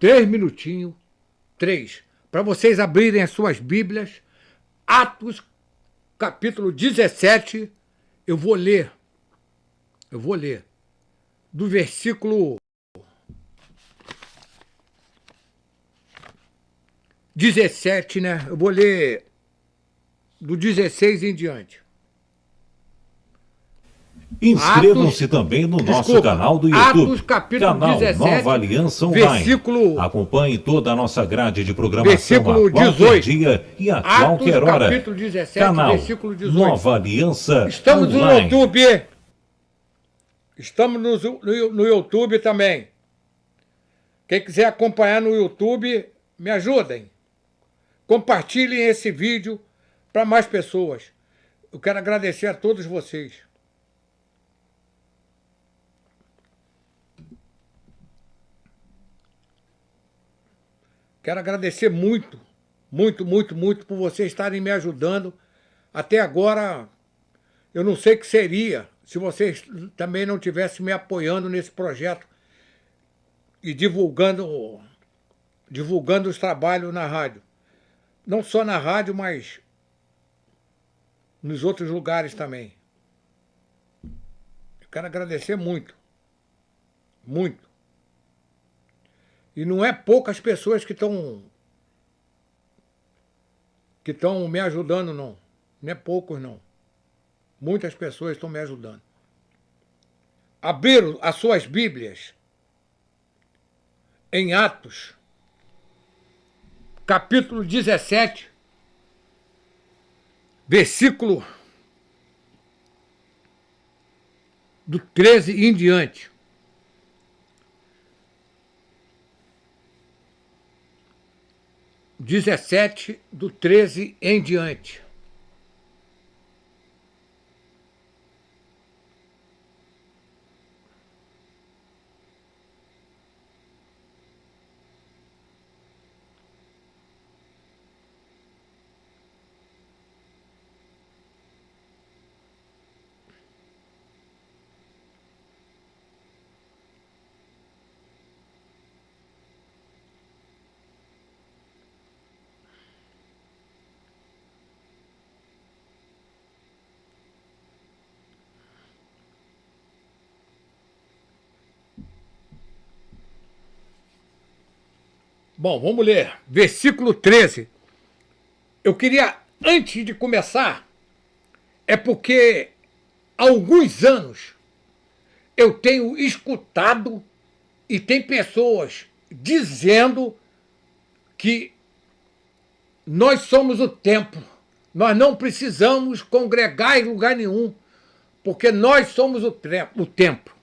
3 minutinhos, 3, para vocês abrirem as suas Bíblias, Atos, capítulo 17, eu vou ler, do versículo 17, né? Eu vou ler do 16 em diante. Inscrevam-se também no nosso canal do YouTube, Atos, capítulo canal 17, Nova Aliança Online. versículo, Acompanhe toda a nossa grade de programação versículo a qualquer 18. dia e a Atos, qualquer hora. capítulo 17, Canal versículo 18. Nova Aliança Estamos no Online. YouTube. Estamos no YouTube também. Quem quiser acompanhar no YouTube, me ajudem. Compartilhem esse vídeo para mais pessoas. Eu quero agradecer a todos vocês. Quero agradecer muito por vocês estarem me ajudando. Até agora, eu não sei o que seria se vocês também não tivessem me apoiando nesse projeto e divulgando os trabalhos na rádio. Não só na rádio, mas nos outros lugares também. Eu quero agradecer muito. Muito. E não é poucas pessoas que estão me ajudando, não. Não é poucos, não. Muitas pessoas estão me ajudando. Abriram as suas Bíblias em Atos, capítulo 17, versículo do 13 em diante. Do 13 em diante. Bom, vamos ler. Versículo 13. Eu queria, antes de começar, é porque há alguns anos eu tenho escutado e tem pessoas dizendo que nós somos o templo. Nós não precisamos congregar em lugar nenhum, porque nós somos o templo.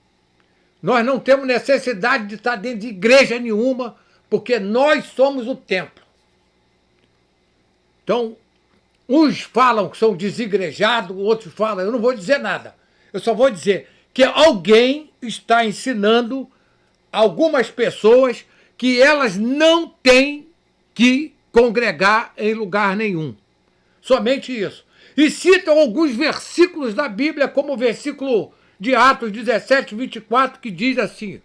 Nós não temos necessidade de estar dentro de igreja nenhuma, porque nós somos o templo. Então, uns falam que são desigrejados, outros falam, eu não vou dizer nada. Eu só vou dizer que alguém está ensinando algumas pessoas que elas não têm que congregar em lugar nenhum. Somente isso. E citam alguns versículos da Bíblia, como o versículo de Atos 17, 24, que diz assim.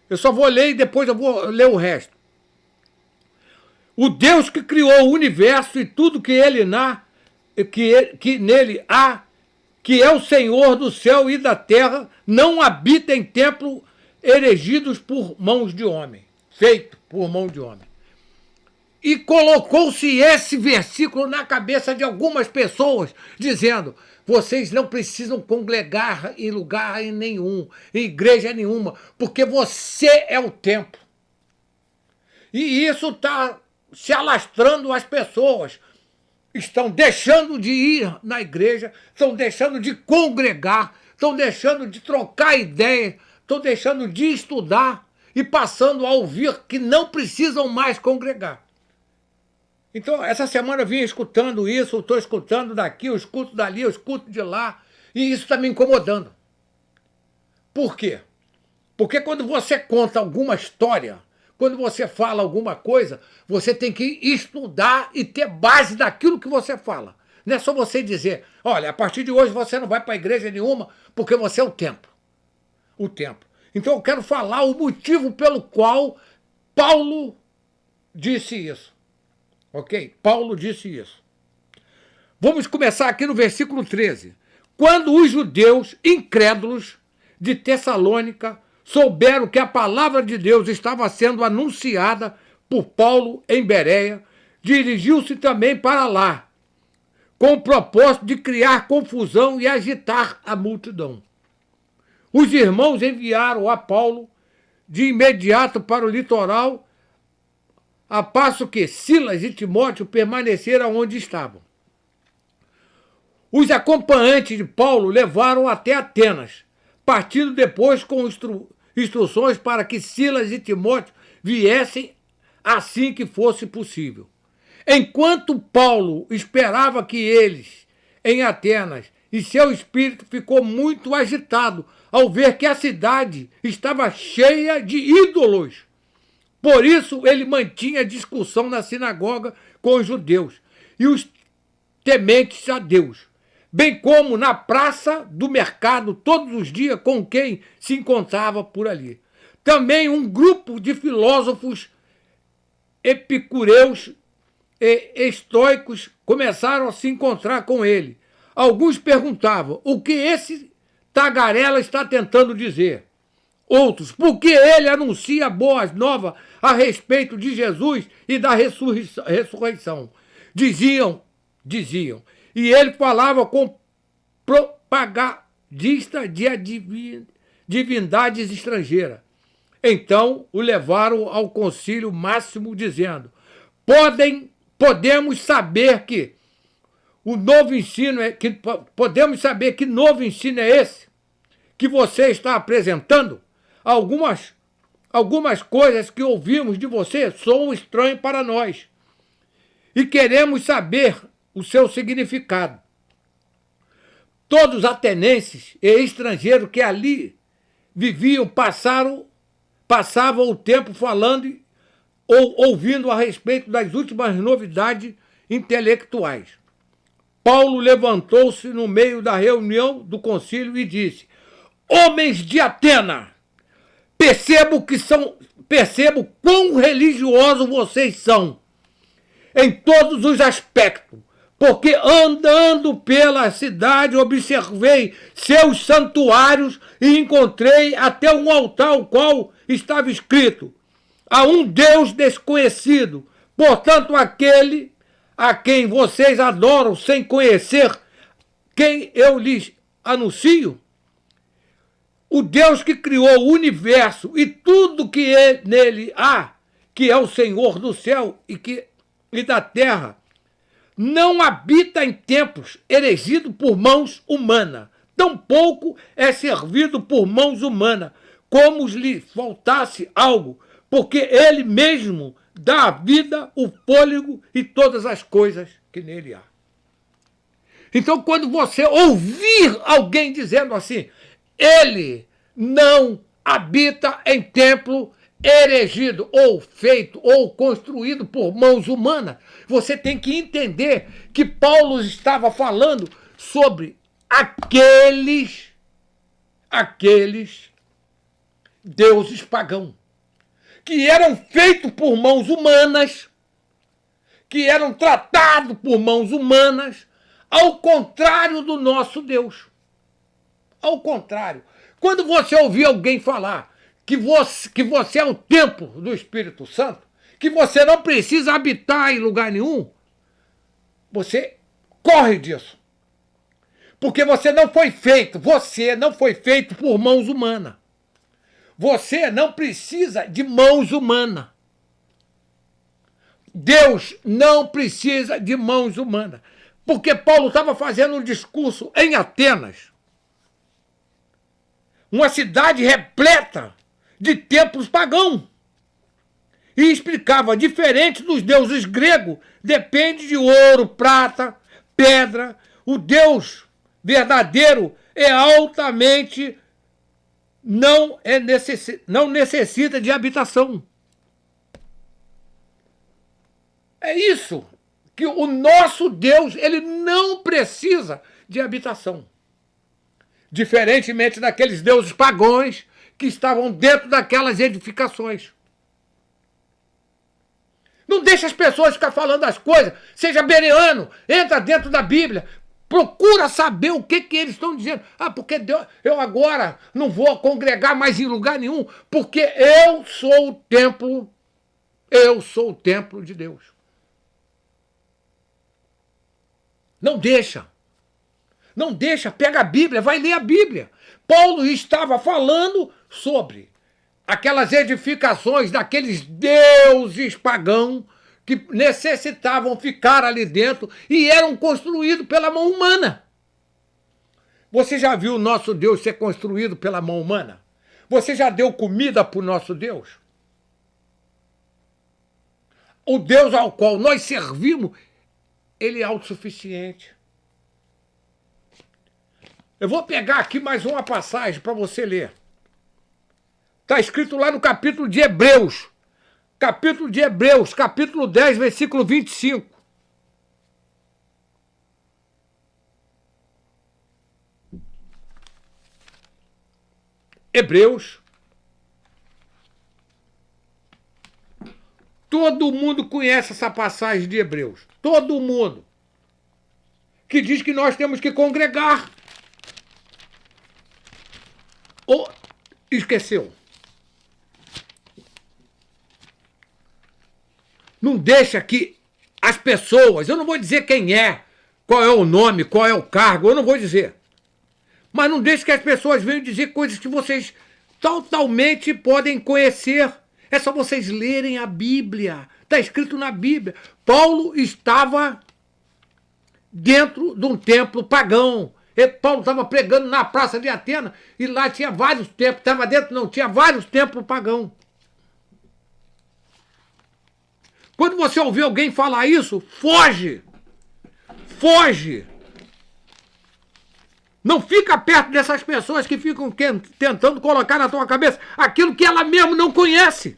Eu só vou ler e depois eu vou ler o resto. O Deus que criou o universo e tudo que que nele há, que é o Senhor do céu e da terra, não habita em templo erigidos por mãos de homem, feito por mão de homem. E colocou-se esse versículo na cabeça de algumas pessoas, dizendo, vocês não precisam congregar em lugar nenhum, em igreja nenhuma, porque você é o templo. E isso está se alastrando as pessoas. Estão deixando de ir na igreja, estão deixando de congregar, estão deixando de trocar ideia, estão deixando de estudar e passando a ouvir que não precisam mais congregar. Então, essa semana eu vinha escutando isso, estou escutando daqui, eu escuto dali, eu escuto de lá, e isso está me incomodando. Por quê? Porque quando você conta alguma história, quando você fala alguma coisa, você tem que estudar e ter base daquilo que você fala. Não é só você dizer, olha, a partir de hoje você não vai para a igreja nenhuma, porque você é o templo. O templo. Então eu quero falar o motivo pelo qual Paulo disse isso. Ok? Paulo disse isso. Vamos começar aqui no versículo 13. Quando os judeus incrédulos de Tessalônica souberam que a palavra de Deus estava sendo anunciada por Paulo em Bereia, dirigiu-se também para lá, com o propósito de criar confusão e agitar a multidão. Os irmãos enviaram a Paulo de imediato para o litoral, a passo que Silas e Timóteo permaneceram onde estavam. Os acompanhantes de Paulo levaram até Atenas, partindo depois com instruções para que Silas e Timóteo viessem assim que fosse possível. Enquanto Paulo esperava que eles, em Atenas, e seu espírito ficou muito agitado ao ver que a cidade estava cheia de ídolos. Por isso ele mantinha discussão na sinagoga com os judeus e os tementes a Deus, bem como na praça do mercado todos os dias com quem se encontrava por ali. Também um grupo de filósofos epicureus e estoicos começaram a se encontrar com ele. Alguns perguntavam o que esse tagarela está tentando dizer. Outros, por que ele anuncia boas novas a respeito de Jesus e da ressurreição? Diziam, e ele falava com propagandista de divindades estrangeiras. Então o levaram ao concílio máximo, dizendo: podemos saber que novo ensino é esse que você está apresentando? Algumas coisas que ouvimos de você são estranhas para nós e queremos saber o seu significado. Todos os atenienses e estrangeiros que ali viviam passavam o tempo falando ou ouvindo a respeito das últimas novidades intelectuais. Paulo levantou-se no meio da reunião do concílio e disse: homens de Atenas, percebo quão religiosos vocês são em todos os aspectos, porque andando pela cidade observei seus santuários e encontrei até um altar ao qual estava escrito: a um Deus desconhecido, portanto aquele a quem vocês adoram sem conhecer quem eu lhes anuncio. O Deus que criou o universo e tudo que nele há, que é o Senhor do céu e da terra, não habita em templos erigidos por mãos humanas, tampouco é servido por mãos humanas, como lhe faltasse algo, porque ele mesmo dá a vida, o fôlego e todas as coisas que nele há. Então, quando você ouvir alguém dizendo assim, ele não habita em templo erigido, ou feito, ou construído por mãos humanas, você tem que entender que Paulo estava falando sobre aqueles deuses pagãos, que eram feitos por mãos humanas, que eram tratados por mãos humanas, ao contrário do nosso Deus. Ao contrário. Quando você ouvir alguém falar que você é o templo do Espírito Santo, que você não precisa habitar em lugar nenhum, você corre disso. Porque você não foi feito por mãos humanas. Você não precisa de mãos humanas. Deus não precisa de mãos humanas. Porque Paulo estava fazendo um discurso em Atenas, uma cidade repleta de templos pagãos, e explicava, diferente dos deuses gregos, depende de ouro, prata, pedra. O Deus verdadeiro é altamente, não necessita de habitação. É isso, que o nosso Deus, ele não precisa de habitação. Diferentemente daqueles deuses pagãos que estavam dentro daquelas edificações. Não deixa as pessoas ficar falando as coisas. Seja bereano, entra dentro da Bíblia. Procura saber o que eles estão dizendo. Ah, porque eu agora não vou congregar mais em lugar nenhum, porque eu sou o templo de Deus. Não deixa. Não deixa, pega a Bíblia, vai ler a Bíblia. Paulo estava falando sobre aquelas edificações daqueles deuses pagãos que necessitavam ficar ali dentro e eram construídos pela mão humana. Você já viu o nosso Deus ser construído pela mão humana? Você já deu comida para o nosso Deus? O Deus ao qual nós servimos, ele é autossuficiente. Eu vou pegar aqui mais uma passagem para você ler. Está escrito lá no capítulo de Hebreus. Capítulo 10, versículo 25. Hebreus. Todo mundo conhece essa passagem de Hebreus. Todo mundo. Que diz que nós temos que congregar. Ou esqueceu? Não deixa que as pessoas, eu não vou dizer quem é, qual é o nome, qual é o cargo, eu não vou dizer. Mas não deixa que as pessoas venham dizer coisas que vocês totalmente podem conhecer. É só vocês lerem a Bíblia. Está escrito na Bíblia. Paulo estava dentro de um templo pagão. Paulo estava pregando na praça de Atenas e lá tinha vários templos. Estava dentro, não, tinha vários templos pagãos. Quando você ouvir alguém falar isso, foge! Foge! Não fica perto dessas pessoas que ficam tentando colocar na tua cabeça aquilo que ela mesmo não conhece.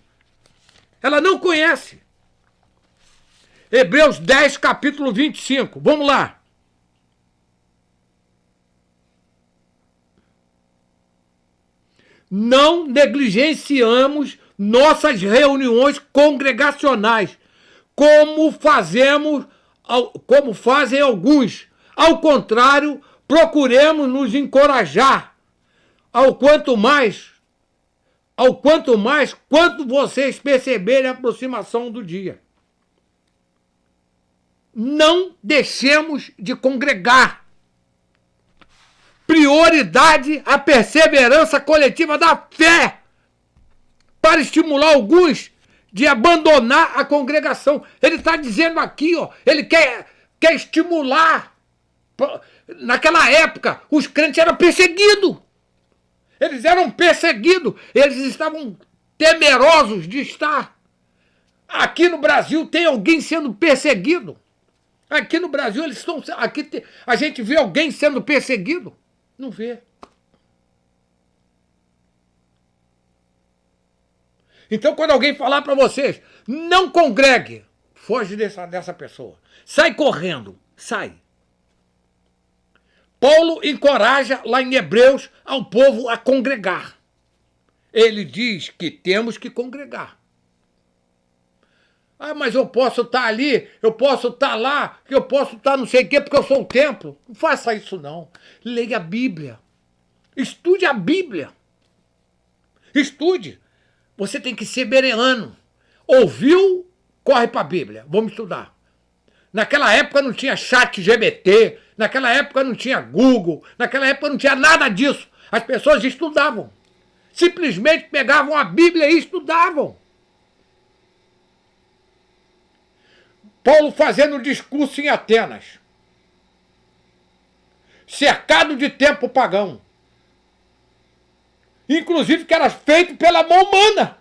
Ela não conhece. Hebreus 10, capítulo 25. Vamos lá. Não negligenciamos nossas reuniões congregacionais, como fazem alguns. Ao contrário, procuremos nos encorajar, ao quanto mais, quanto vocês perceberem a aproximação do dia. Não deixemos de congregar. Prioridade à perseverança coletiva da fé, para estimular alguns de abandonar a congregação. Ele está dizendo aqui, ó, ele quer estimular. Naquela época, os crentes eram perseguidos. Eles eram perseguidos. Eles estavam temerosos de estar. Aqui no Brasil tem alguém sendo perseguido. Aqui no Brasil eles estão. A gente vê alguém sendo perseguido? Não vê. Então, quando alguém falar para vocês, não congregue, foge dessa pessoa. Sai correndo, sai. Paulo encoraja lá em Hebreus ao povo a congregar. Ele diz que temos que congregar. Ah, mas eu posso estar ali, eu posso estar lá, eu posso estar não sei o quê, porque eu sou o templo. Não faça isso, não. Leia a Bíblia. Estude a Bíblia. Estude. Você tem que ser bereano. Ouviu? Corre para a Bíblia. Vamos estudar. Naquela época não tinha chat GPT, naquela época não tinha Google, naquela época não tinha nada disso. As pessoas estudavam. Simplesmente pegavam a Bíblia e estudavam. Paulo fazendo um discurso em Atenas, cercado de templo pagão, inclusive que era feito pela mão humana.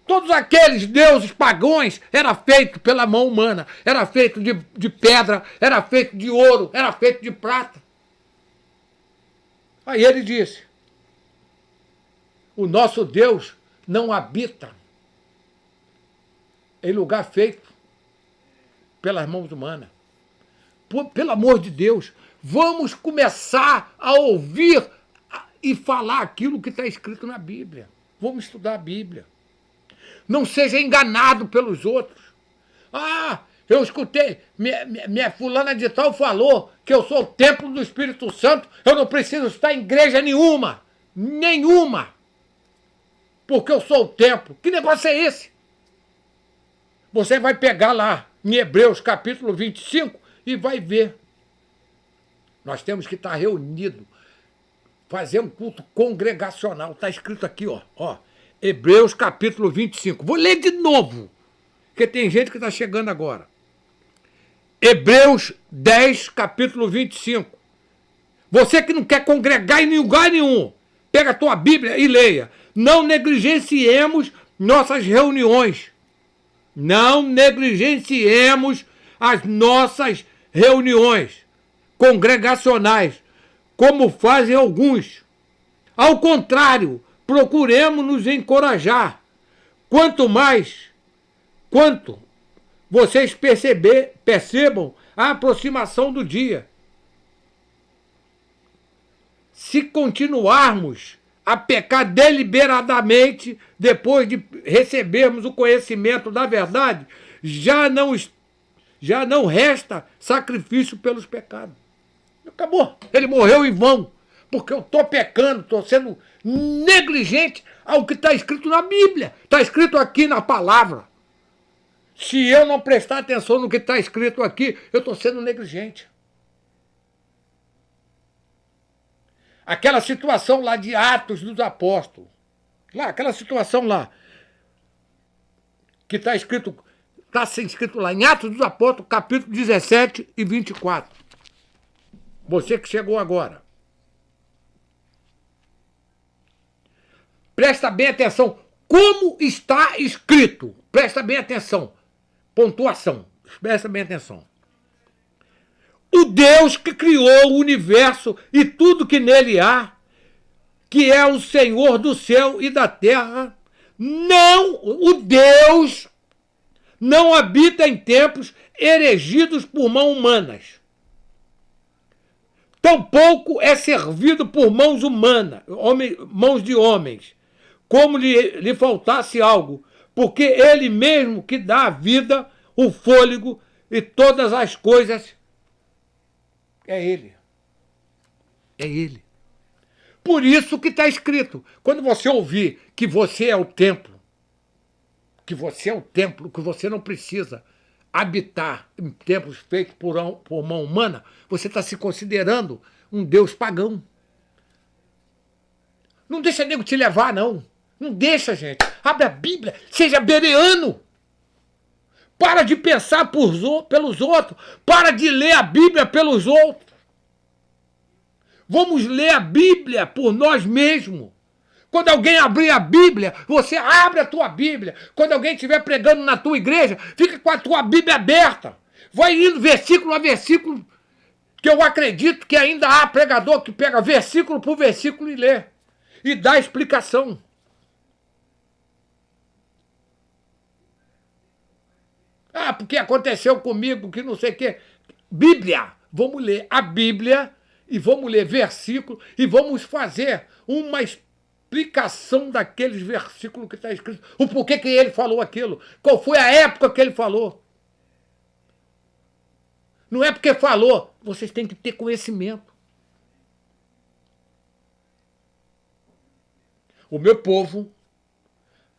Todos aqueles deuses pagãos era feito pela mão humana, era feito de pedra, era feito de ouro, era feito de prata. Aí ele disse, o nosso Deus não habita em lugar feito pelas mãos humanas. Pelo amor de Deus, vamos começar a ouvir e falar aquilo que está escrito na Bíblia. Vamos estudar a Bíblia. Não seja enganado pelos outros. Ah, eu escutei, minha fulana de tal falou que eu sou o templo do Espírito Santo, eu não preciso estar em igreja nenhuma. Nenhuma. Porque eu sou o templo. Que negócio é esse? Você vai pegar lá em Hebreus capítulo 25 e vai ver. Nós temos que estar reunidos, fazer um culto congregacional. Está escrito aqui, ó. Hebreus capítulo 25. Vou ler de novo, porque tem gente que está chegando agora. Hebreus 10, capítulo 25. Você que não quer congregar em lugar nenhum, pega a tua Bíblia e leia. Não negligenciemos nossas reuniões. Não negligenciemos as nossas reuniões congregacionais, como fazem alguns. Ao contrário, procuremos nos encorajar. Quanto vocês percebam a aproximação do dia. Se continuarmos a pecar deliberadamente depois de recebermos o conhecimento da verdade, já não resta sacrifício pelos pecados. Acabou. Ele morreu em vão, porque eu estou pecando, estou sendo negligente ao que está escrito na Bíblia. Está escrito aqui na palavra. Se eu não prestar atenção no que está escrito aqui, eu estou sendo negligente. Aquela situação lá de Atos dos Apóstolos, aquela situação lá, que está escrito lá em Atos dos Apóstolos, capítulo 17 e 24. Você que chegou agora. Presta bem atenção. Como está escrito? Presta bem atenção. Pontuação. Presta bem atenção. O Deus que criou o universo e tudo que nele há, que é o Senhor do céu e da terra, o Deus não habita em templos erigidos por mãos humanas. Tampouco é servido por mãos humanas, mãos de homens, como lhe faltasse algo, porque ele mesmo que dá a vida, o fôlego e todas as coisas. É ele. É ele. Por isso que está escrito. Quando você ouvir que você é o templo, que você não precisa habitar em templos feitos por mão humana, você está se considerando um Deus pagão. Não deixa nego te levar, não. Não deixa, gente. Abre a Bíblia. Seja bereano. Para de pensar pelos outros. Para de ler a Bíblia pelos outros. Vamos ler a Bíblia por nós mesmos. Quando alguém abrir a Bíblia, você abre a tua Bíblia. Quando alguém estiver pregando na tua igreja, fica com a tua Bíblia aberta. Vai indo versículo a versículo, que eu acredito que ainda há pregador que pega versículo por versículo e lê. E dá explicação. Ah, porque aconteceu comigo, que não sei o quê. Bíblia. Vamos ler a Bíblia e vamos ler versículo e vamos fazer uma explicação daqueles versículos que está escrito. O porquê que ele falou aquilo. Qual foi a época que ele falou. Não é porque falou. Vocês têm que ter conhecimento. O meu povo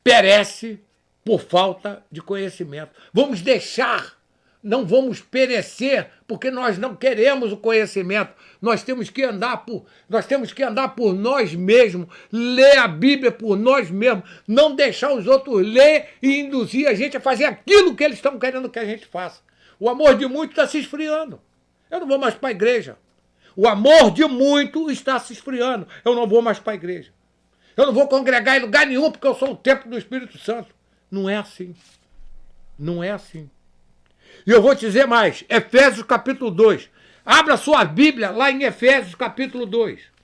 perece por falta de conhecimento. Vamos deixar, não vamos perecer, porque nós não queremos o conhecimento. Nós temos que andar por nós mesmos, ler a Bíblia por nós mesmos, não deixar os outros ler e induzir a gente a fazer aquilo que eles estão querendo que a gente faça. O amor de muito está se esfriando. Eu não vou mais para a igreja. O amor de muito está se esfriando. Eu não vou mais para a igreja. Eu não vou congregar em lugar nenhum porque eu sou o templo do Espírito Santo. Não é assim. Não é assim. E eu vou te dizer mais. Efésios capítulo 2. Abra sua Bíblia lá em Efésios capítulo 2.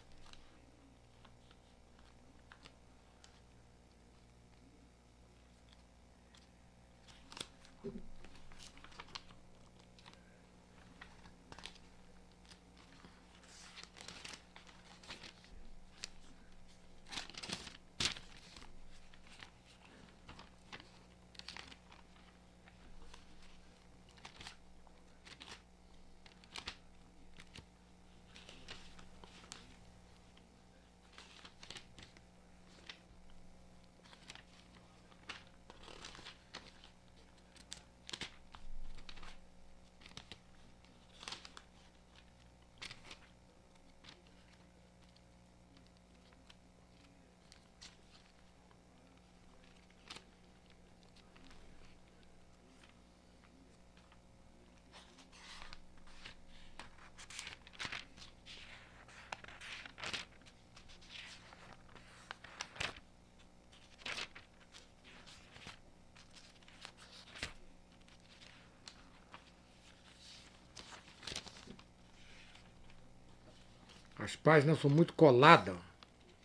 As páginas são muito coladas.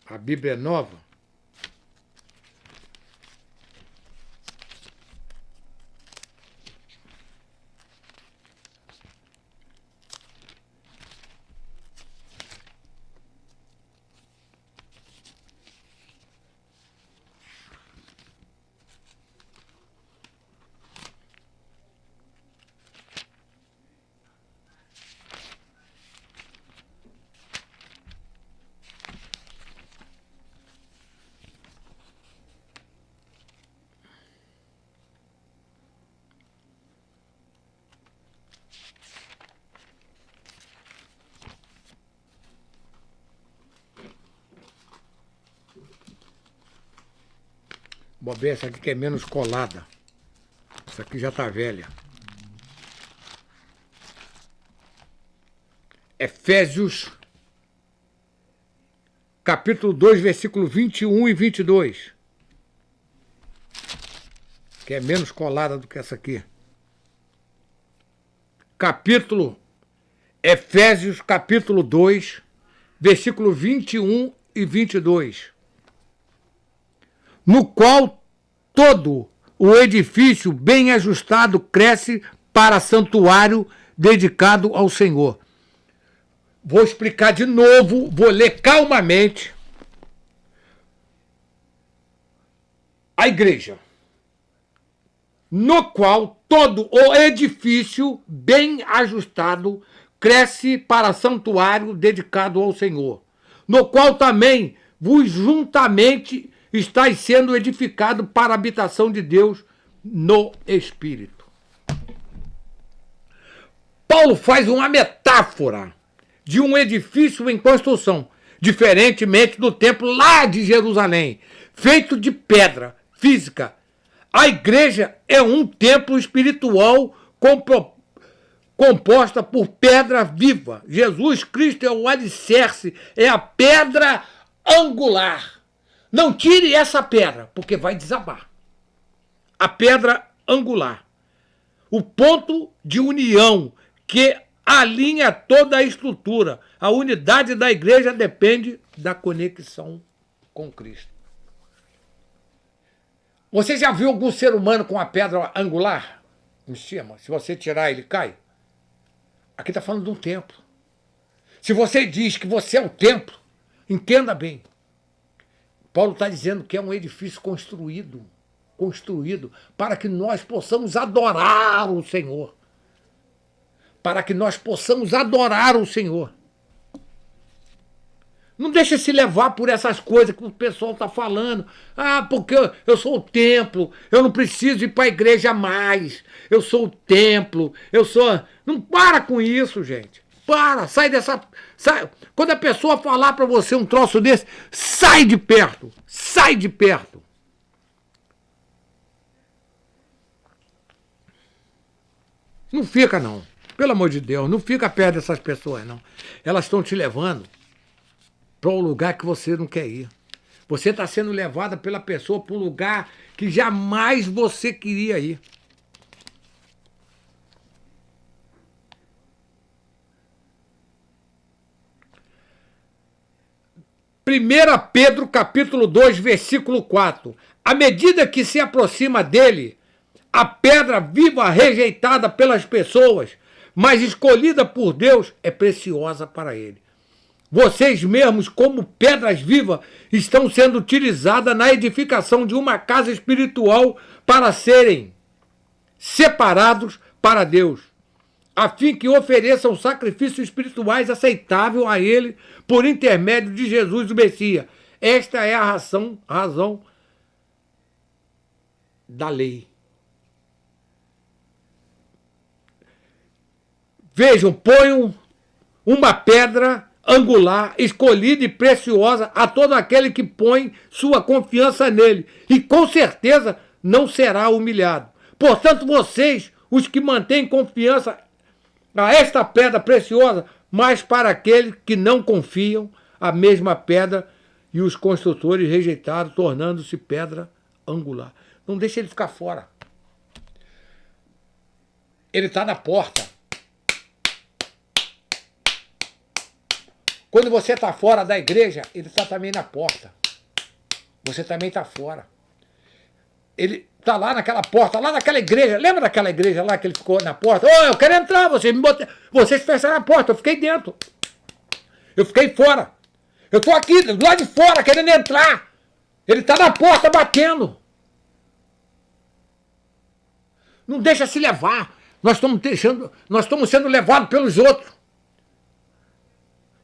A Bíblia é nova. Vou ver essa aqui que é menos colada. Essa aqui já está velha. Efésios, capítulo 2, versículo 21 e 22. Que é menos colada do que essa aqui. Efésios, capítulo 2, versículo 21 e 22. No qual todo o edifício bem ajustado cresce para santuário dedicado ao Senhor. Vou explicar de novo, vou ler calmamente. A igreja, no qual todo o edifício bem ajustado cresce para santuário dedicado ao Senhor, no qual também vos juntamente estáis sendo edificado para a habitação de Deus no Espírito. Paulo faz uma metáfora de um edifício em construção, diferentemente do templo lá de Jerusalém, feito de pedra física. A igreja é um templo espiritual composta por pedra viva. Jesus Cristo é o alicerce, é a pedra angular. Não tire essa pedra, porque vai desabar. A pedra angular. O ponto de união que alinha toda a estrutura. A unidade da igreja depende da conexão com Cristo. Você já viu algum ser humano com a pedra angular em cima? Se você tirar, ele cai? Aqui está falando de um templo. Se você diz que você é o templo, entenda bem. Paulo está dizendo que é um edifício construído para que nós possamos adorar o Senhor. Para que nós possamos adorar o Senhor. Não deixe se levar por essas coisas que o pessoal está falando. Ah, porque eu sou o templo, eu não preciso ir para a igreja mais. Eu sou o templo, eu sou... Não para com isso, gente. Para, sai dessa... Sai. Quando a pessoa falar para você um troço desse, sai de perto. Sai de perto. Não fica, não. Pelo amor de Deus, não fica perto dessas pessoas, não. Elas estão te levando para um lugar que você não quer ir. Você está sendo levada pela pessoa para um lugar que jamais você queria ir. Primeira Pedro, capítulo 2, versículo 4. À medida que se aproxima dele, a pedra viva rejeitada pelas pessoas, mas escolhida por Deus, é preciosa para ele. Vocês mesmos, como pedras vivas, estão sendo utilizadas na edificação de uma casa espiritual para serem separados para Deus, a fim que ofereçam sacrifícios espirituais aceitáveis a Ele por intermédio de Jesus o Messias. Esta é a razão da lei. Vejam, ponham uma pedra angular, escolhida e preciosa a todo aquele que põe sua confiança nele, e com certeza não será humilhado. Portanto, vocês, os que mantêm confiança a esta pedra preciosa, mas para aqueles que não confiam, a mesma pedra e os construtores rejeitaram, tornando-se pedra angular. Não deixe ele ficar fora. Ele está na porta. Quando você está fora da igreja, ele está também na porta. Você também está fora. Ele está lá naquela porta, lá naquela igreja. Lembra daquela igreja lá que ele ficou na porta? Ô, eu quero entrar, vocês fecharam a porta, eu fiquei dentro. Eu fiquei fora. Eu estou aqui, do lado de fora, querendo entrar. Ele está na porta batendo. Não deixa se levar. Nós estamos sendo levados pelos outros.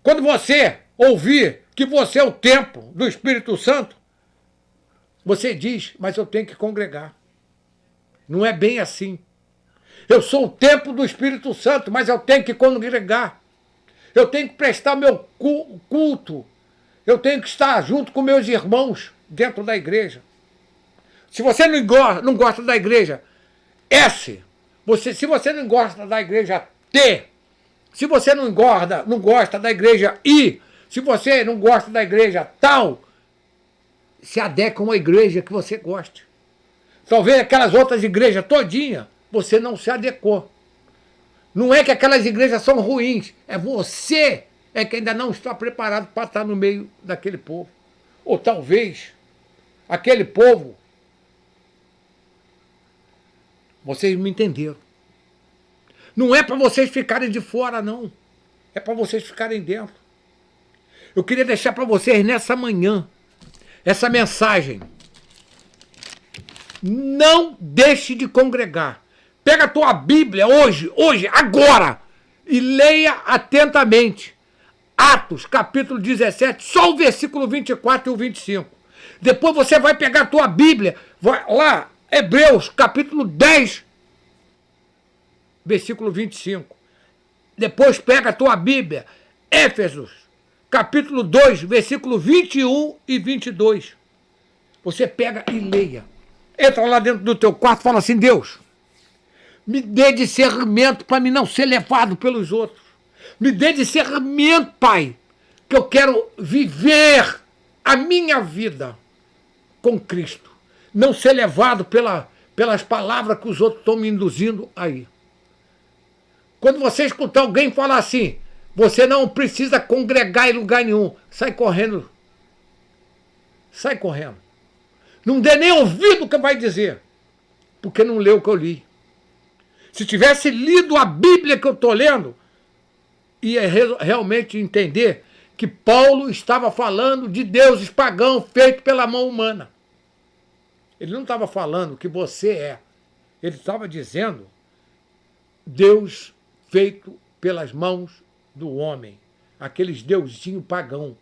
Quando você ouvir que você é o templo do Espírito Santo, você diz, mas eu tenho que congregar. Não é bem assim. Eu sou o templo do Espírito Santo, mas eu tenho que congregar. Eu tenho que prestar meu culto. Eu tenho que estar junto com meus irmãos dentro da igreja. Se você não gosta da igreja S, se você não gosta da igreja T, se você não gosta da igreja I, se você não gosta da igreja tal, se adequa a uma igreja que você goste. Talvez aquelas outras igrejas todinha, você não se adequou. Não é que aquelas igrejas são ruins, é você que ainda não está preparado para estar no meio daquele povo. Ou talvez aquele povo, vocês me entenderam. Não é para vocês ficarem de fora, não. É para vocês ficarem dentro. Eu queria deixar para vocês nessa manhã essa mensagem. Não deixe de congregar. Pega a tua Bíblia hoje, agora, e leia atentamente. Atos, capítulo 17, só o versículo 24 e o 25. Depois você vai pegar a tua Bíblia, vai lá, Hebreus, capítulo 10, versículo 25. Depois pega a tua Bíblia, Éfesos, capítulo 2, versículo 21 e 22. Você pega e leia. Entra lá dentro do teu quarto e fala assim, Deus, me dê discernimento para mim não ser levado pelos outros. Me dê discernimento, Pai, que eu quero viver a minha vida com Cristo. Não ser levado pelas palavras que os outros estão me induzindo aí. Quando você escutar alguém falar assim, você não precisa congregar em lugar nenhum, sai correndo. Sai correndo. Não dê nem ouvido o que vai dizer, porque não leu o que eu li. Se tivesse lido a Bíblia que eu estou lendo, ia realmente entender que Paulo estava falando de deuses pagãos feitos pela mão humana. Ele não estava falando que você é. Ele estava dizendo Deus feito pelas mãos do homem. Aqueles deusinhos pagãos.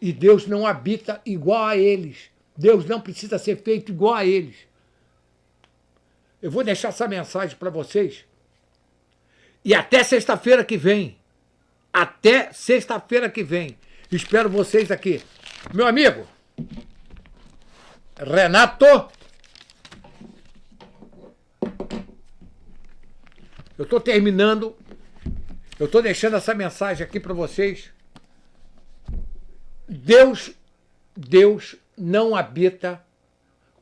E Deus não habita igual a eles. Deus não precisa ser feito igual a eles. Eu vou deixar essa mensagem para vocês. E até sexta-feira que vem. Até sexta-feira que vem. Espero vocês aqui. Meu amigo, Renato, eu estou terminando. Eu estou deixando essa mensagem aqui para vocês. Deus não habita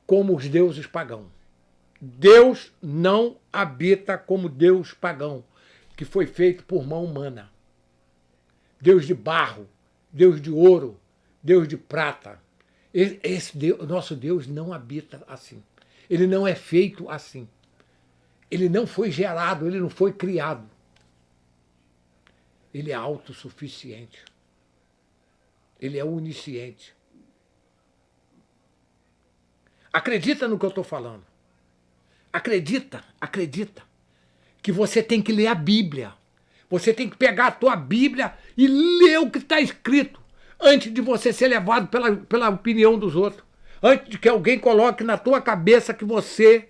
como os deuses pagãos. Deus não habita como Deus pagão, que foi feito por mão humana. Deus de barro, Deus de ouro, Deus de prata. Nosso Deus não habita assim. Ele não é feito assim. Ele não foi gerado, ele não foi criado. Ele é autossuficiente. Ele é onisciente. Acredita no que eu estou falando. Acredita que você tem que ler a Bíblia. Você tem que pegar a tua Bíblia e ler o que está escrito antes de você ser levado pela opinião dos outros. Antes de que alguém coloque na tua cabeça que você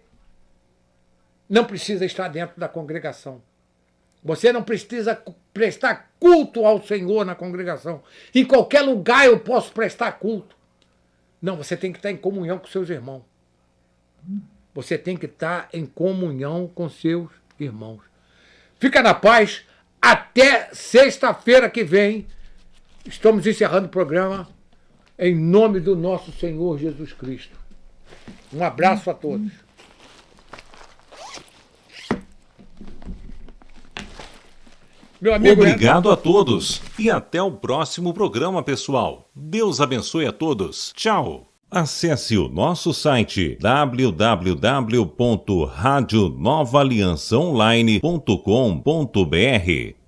não precisa estar dentro da congregação. Você não precisa prestar culto ao Senhor na congregação. Em qualquer lugar eu posso prestar culto. Não, você tem que estar em comunhão com seus irmãos. Você tem que estar em comunhão com seus irmãos. Fica na paz. Até sexta-feira que vem. Estamos encerrando o programa em nome do nosso Senhor Jesus Cristo. Um abraço a todos. Meu amigo Obrigado a todos e até o próximo programa, pessoal. Deus abençoe a todos. Tchau. Acesse o nosso site www.radionovaaliançaonline.com.br